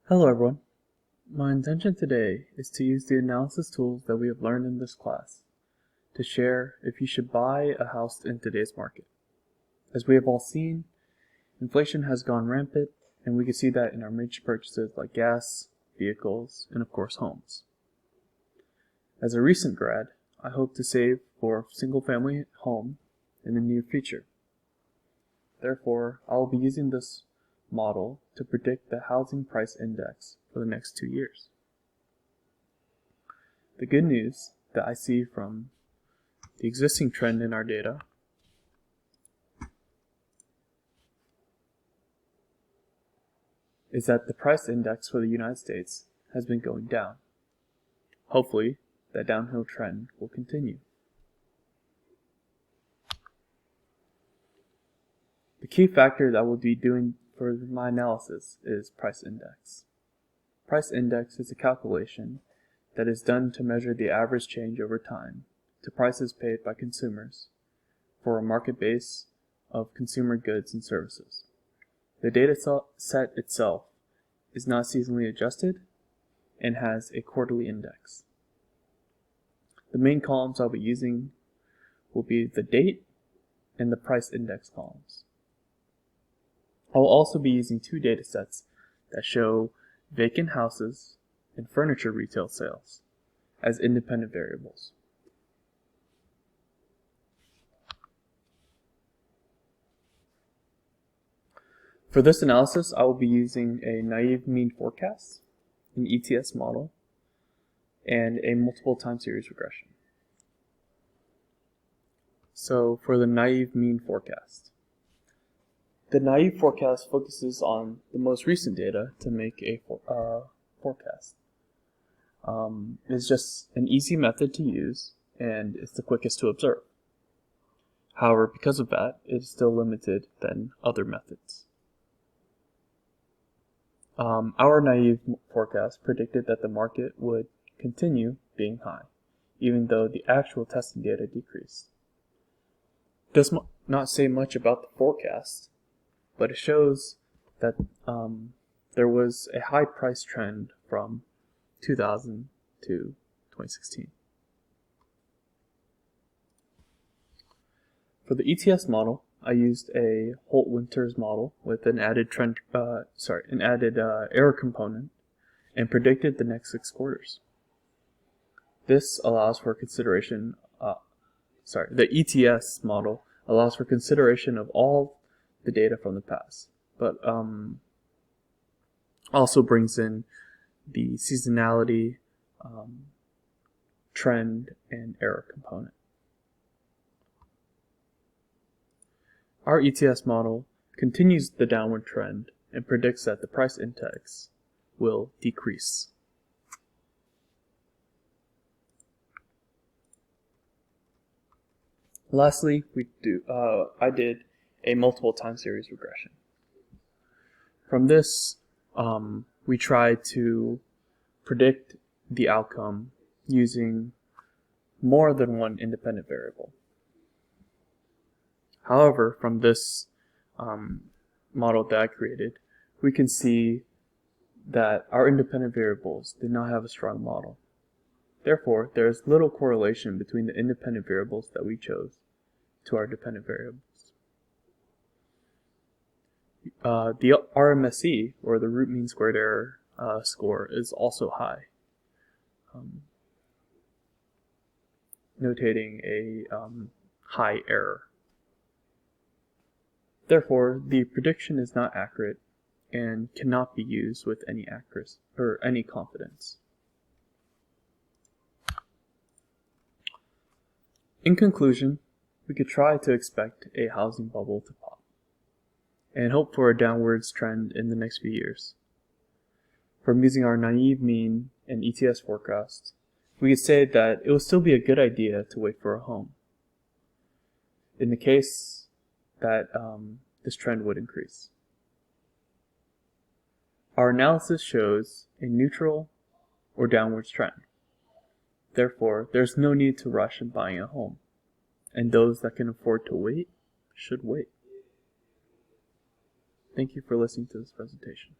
Hello everyone. My intention today is to use the analysis tools that we have learned in this class to share if you should buy a house in today's market. As we have all seen, inflation has gone rampant, and we can see that in our major purchases like gas, vehicles, and of course homes. As a recent grad, I hope to save for a single-family home in the near future. Therefore, I will be using this model to predict the housing price index for the next 2 years. The good news that I see from the existing trend in our data is that the price index for the United States has been going down. Hopefully, that downhill trend will continue. The key factor that we'll be doing for my analysis is price index. Price index is a calculation that is done to measure the average change over time to prices paid by consumers for a market base of consumer goods and services. The data set itself is not seasonally adjusted and has a quarterly index. The main columns I'll be using will be the date and the price index columns. I will also be using two data sets that show vacant houses and furniture retail sales as independent variables. For this analysis, I will be using a naive mean forecast, an ETS model, and a multiple time series regression. So for the naive mean forecast. The naive forecast focuses on the most recent data to make a forecast. It's just an easy method to use, and it's the quickest to observe. However, because of that, it is still limited than other methods. Our naive forecast predicted that the market would continue being high, even though the actual testing data decreased. It does not say much about the forecast, but it shows that there was a high price trend from 2000 to 2016. For the ETS model, I used a Holt-Winters model with an added error component and predicted the next 6 quarters. This allows for consideration. The ETS model allows for consideration of all the data from the past, but also brings in the seasonality, trend, and error component. Our ETS model continues the downward trend and predicts that the price index will decrease. Lastly, I did a multiple time series regression. From this, we tried to predict the outcome using more than one independent variable. However, from this model that I created, we can see that our independent variables did not have a strong model. Therefore, there is little correlation between the independent variables that we chose to our dependent variables. The RMSE, or the root mean squared error score, is also high, notating a high error. Therefore, the prediction is not accurate and cannot be used with any accuracy or any confidence. In conclusion, we could try to expect a housing bubble to pop and hope for a downwards trend in the next few years. From using our naive mean and ETS forecast, we could say that it would still be a good idea to wait for a home, in the case that this trend would increase. Our analysis shows a neutral or downwards trend. Therefore, there's no need to rush in buying a home, and those that can afford to wait should wait. Thank you for listening to this presentation.